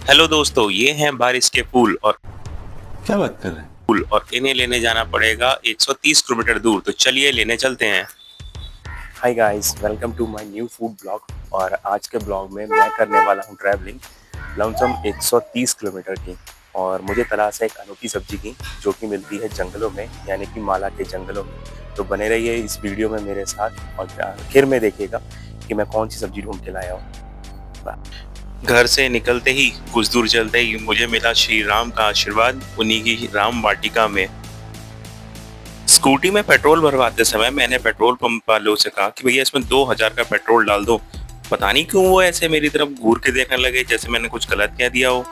Hello दोस्तों, ये हैं बारिश के फूल क्या बात कर रहे हैं? और इन्हें लेने जाना पड़ेगा 130 किलोमीटर दूर। तो चलिए लेने चलते हैं। Hi guys, welcome to my new food blog. और आज के ब्लॉग में मैं करने वाला हूँ ट्रैवलिंग लमसम 130 किलोमीटर की। और मुझे तलाश है एक अनोखी सब्जी की जो कि मिलती है जंगलों में, यानी कि माला के जंगलों में। तो बने रहिए इस वीडियो में मेरे साथ और आखिर में देखिएगा कि मैं कौन सी सब्जी ढूंढ के लाया हूँ। घर से निकलते ही कुछ दूर चलते ही मुझे मिला श्री राम का आशीर्वाद उन्हीं की राम वाटिका में। स्कूटी में पेट्रोल भरवाते समय मैंने पेट्रोल पंप वालों से कहा कि भैया इसमें 2000 का पेट्रोल डाल दो। पता नहीं क्यों वो ऐसे मेरी तरफ घूर के देखने लगे जैसे मैंने कुछ गलत कह दिया हो।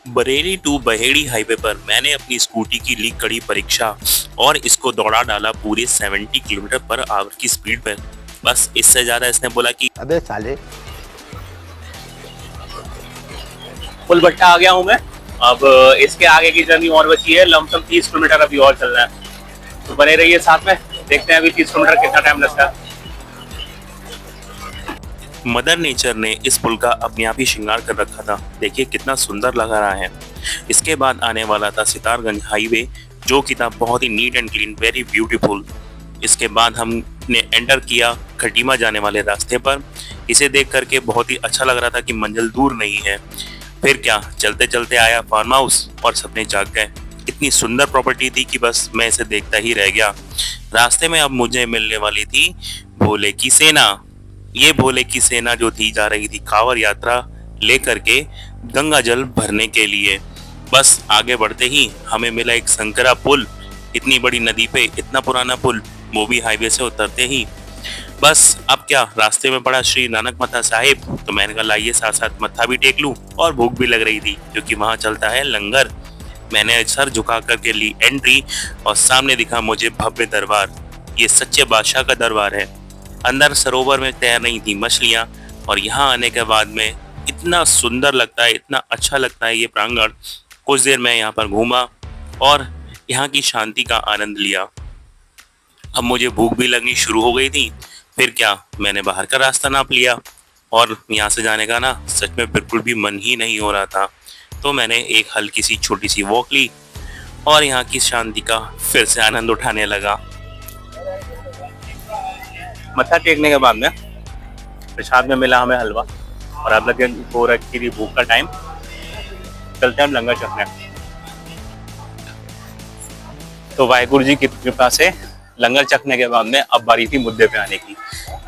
बरेली टू बहेड़ी हाईवे पर मैंने अपनी स्कूटी की ली कड़ी परीक्षा और इसको दौड़ा डाला पूरे 70 किलोमीटर पर आवर की स्पीड पर। बस इससे ज्यादा इसने बोला कि अबे साले। फुल भट्टा आ गया हूँ मैं। अब इसके आगे की जर्नी और बची है, लमसम 30 किलोमीटर अभी और चलना है। तो बने रहिए साथ में, देखते हैं अभी 30 किलोमीटर कितना टाइम लगता है। मदर नेचर ने इस पुल का अपने आप ही श्रृंगार कर रखा था। देखिए कितना सुंदर लग रहा है। इसके बाद आने वाला था सितारगंज हाईवे, जो कि था बहुत ही neat and clean, very beautiful. इसके बाद हमने एंटर किया खटीमा जाने वाले रास्ते पर। इसे देख करके बहुत ही अच्छा लग रहा था कि मंजिल दूर नहीं है। फिर क्या, चलते चलते आया फार्म हाउस और सपने जाग गए। इतनी सुंदर प्रॉपर्टी थी कि बस मैं इसे देखता ही रह गया। रास्ते में अब मुझे मिलने वाली थी भोले की सेना। ये भोले की सेना जो थी जा रही थी कांवड़ यात्रा लेकर के गंगा जल भरने के लिए। बस आगे बढ़ते ही हमें मिला एक संकरा पुल। इतनी बड़ी नदी पे इतना पुराना पुल, वो भी हाईवे से उतरते ही। बस अब क्या, रास्ते में पड़ा श्री नानक मथा साहिब, तो मैंने कहा लाइए साथ साथ मत्था भी टेक लूं। और भूख भी लग रही थी क्योंकि वहां चलता है लंगर। मैंने सर झुका करके ली एंट्री और सामने दिखा मुझे भव्य दरबार। ये सच्चे बादशाह का दरबार है। अंदर सरोवर में तैर रही थी मछलियां और यहाँ आने के बाद में इतना सुंदर लगता है, इतना अच्छा लगता है ये प्रांगण। कुछ देर मैं यहाँ पर घूमा और यहाँ की शांति का आनंद लिया। अब मुझे भूख भी लगनी शुरू हो गई थी। फिर क्या, मैंने बाहर का रास्ता नाप लिया और यहाँ से जाने का ना सच में बिल्कुल भी मन ही नहीं हो रहा था। तो मैंने एक हल्की सी छोटी सी वॉक ली और यहाँ की शांति का फिर से आनंद उठाने लगा। मत्था टेकने के बाद में प्रसाद में मिला हमें हलवा और अब लगे हो रखी थी भूख का टाइम। चलते हैं हम लंगर चखने। तो वाहिगुरु जी की कृपा से लंगर चखने के बाद में अब बारी थी मुद्दे पे आने की,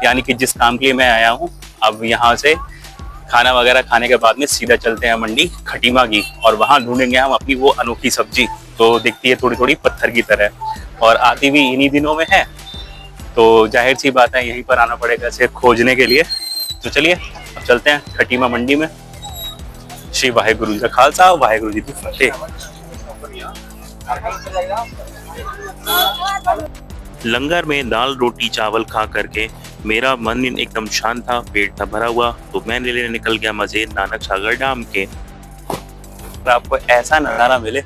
यानी कि जिस काम के लिए मैं आया हूँ। अब यहाँ से खाना वगैरह खाने के बाद में सीधा चलते हैं मंडी खटीमा की और वहाँ ढूंढेंगे हम अपनी वो अनोखी सब्जी। तो दिखती है थोड़ी थोड़ी पत्थर की तरह और आती भी इन्हीं दिनों में है। तो जाहिर सी बात है यहीं पर आना पड़ेगा इसे खोजने के लिए। तो चलिए अब चलते हैं खटीमा मंडी में। श्री वाहिगुरु जी का खालसा, वाहिगुरु जी की फतेह। लंगर में दाल रोटी चावल खा करके मेरा मन एकदम शांत था, पेट था भरा हुआ। तो मैं लेने निकल गया मजे नानक सागर डैम के। अगर आपको ऐसा नज़ारा मिले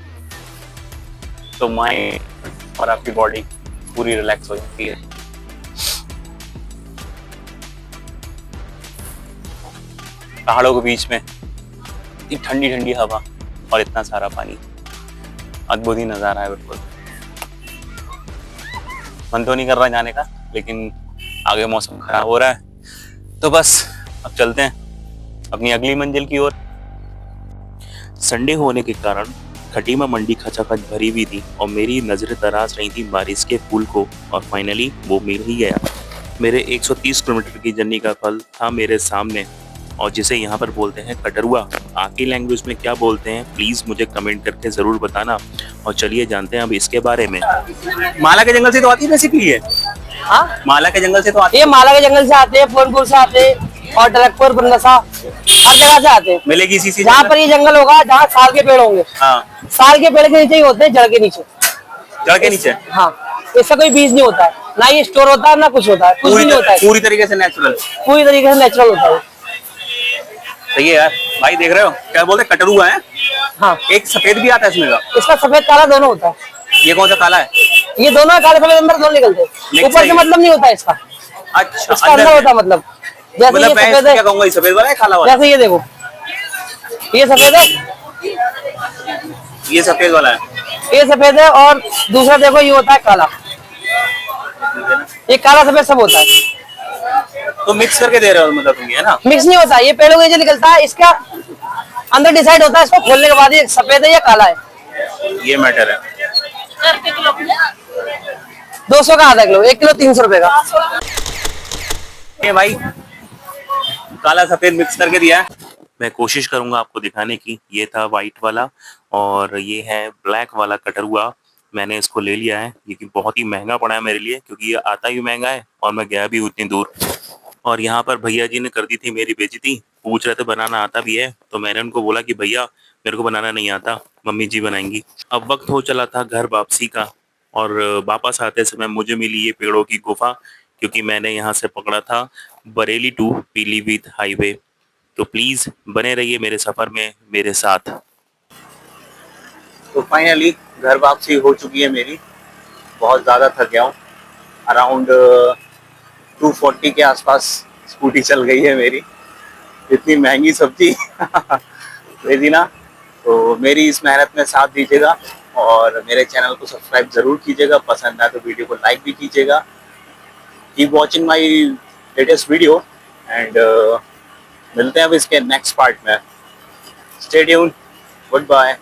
तो माइंड और आपकी बॉडी पूरी रिलैक्स हो जाती है। पहाड़ों के बीच में इतनी ठंडी ठंडी हवा और इतना सारा पानी, अद्भुत ही नज़ारा है बिल्कुल। मन तो नहीं कर रहा जाने का, लेकिन आगे मौसम खराब हो रहा है। तो बस अब चलते हैं अपनी अगली मंजिल की ओर। संडे होने के कारण खटीमा मंडी खचाखच भरी हुई थी और मेरी नजरें तराश रही थी बारिश के फूल को। और फाइनली वो मिल ही गया। मेरे 130 किलोमीटर की जर्नी का फल था मेरे सामने, और जिसे यहाँ पर बोलते हैं कटरुआ। आपकी लैंग्वेज में क्या बोलते हैं प्लीज मुझे कमेंट करके जरूर बताना। और चलिए जानते हैं अब इसके बारे में। माला के जंगल से तो आती है बेसिकली ये। हाँ, माला के जंगल से तो आती है। ये माला के जंगल से आते हैं, फोनपुर से आते हैं और टरकपुर बनसा हर जगह से आते हैं। मिलेगी इसी जहाँ पर ये जंगल होगा, जहाँ साल के पेड़ होंगे। हाँ, साल के पेड़ के नीचे ही होते हैं, जड़ के नीचे। जड़ के नीचे? हाँ, इसका कोई बीज नहीं होता है, ना ये स्टोर होता है ना कुछ होता है, कुछ भी नहीं होता है। पूरी तरीके से नेचुरल, पूरी तरीके से नेचुरल होता है। सही है यार। भाई देख रहे हो क्या बोलते हैं, कटरुआ है। हाँ, एक सफेद भी आता है इसमें का। इसका सफेद काला दोनों होता है। ये कौन सा काला है? ये दोनों काले सफेद अंदर दोनों निकलते हैं। ऊपर से मतलब नहीं होता इसका, अच्छा, इसका अंदर होता है मतलब। जैसे मतलब ये मैं सफेद है, क्या कहूंगा, ये सफेद वाला है काला वाला? जैसे ये देखो, ये सफेद है, ये सफेद वाला है। ये सफेद है, और दूसरा देखो ये होता है काला। ये काला सफेद सब होता है, तो मिक्स करके दे रहे हो मतलब तुम, ये है ना? मिक्स नहीं होता। ये पेड़ों के नीचे निकलता है, इसका अंदर डिसाइड होता है इसको खोलने के बाद ये सफेद है या काला है। ये मैटर है। 200 का आधा किलो, 1 किलो 300 रुपए का। ये भाई काला सफेद मिक्स करके दिया है। मैं कोशिश करूंगा आपको दिखाने की। ये था वाइट वाला और ये है ब्लैक वाला कटर हुआ। मैंने इसको ले लिया है, लेकिन बहुत ही महंगा पड़ा है मेरे लिए, क्योंकि ये आता ही महंगा है और मैं गया भी उतनी दूर। और यहाँ पर भैया जी ने कर दी थी मेरी बेइज्जती। पूछ रहे थे बनाना आता भी है, तो मैंने उनको बोला कि भैया मेरे को बनाना नहीं आता, मम्मी जी बनाएंगी। अब वक्त हो चला था घर वापसी का, और वापस आते समय मुझे मिली ये पेड़ों की गुफा, क्योंकि मैंने यहाँ से पकड़ा था बरेली टू पीलीभीत हाईवे। तो प्लीज़ बने रहिए मेरे सफ़र में मेरे साथ। तो फाइनली घर वापसी हो चुकी है मेरी। बहुत ज़्यादा थक गया हूँ। अराउंड 240 के आसपास स्कूटी चल गई है मेरी। इतनी महंगी सब्जी भेजी ना। तो मेरी इस मेहनत में साथ दीजिएगा और मेरे चैनल को सब्सक्राइब ज़रूर कीजिएगा। पसंद आए तो वीडियो को लाइक भी कीजिएगा। Keep watching my latest video and मिलते हैं अब इसके नेक्स्ट पार्ट में। Stay tuned, good bye.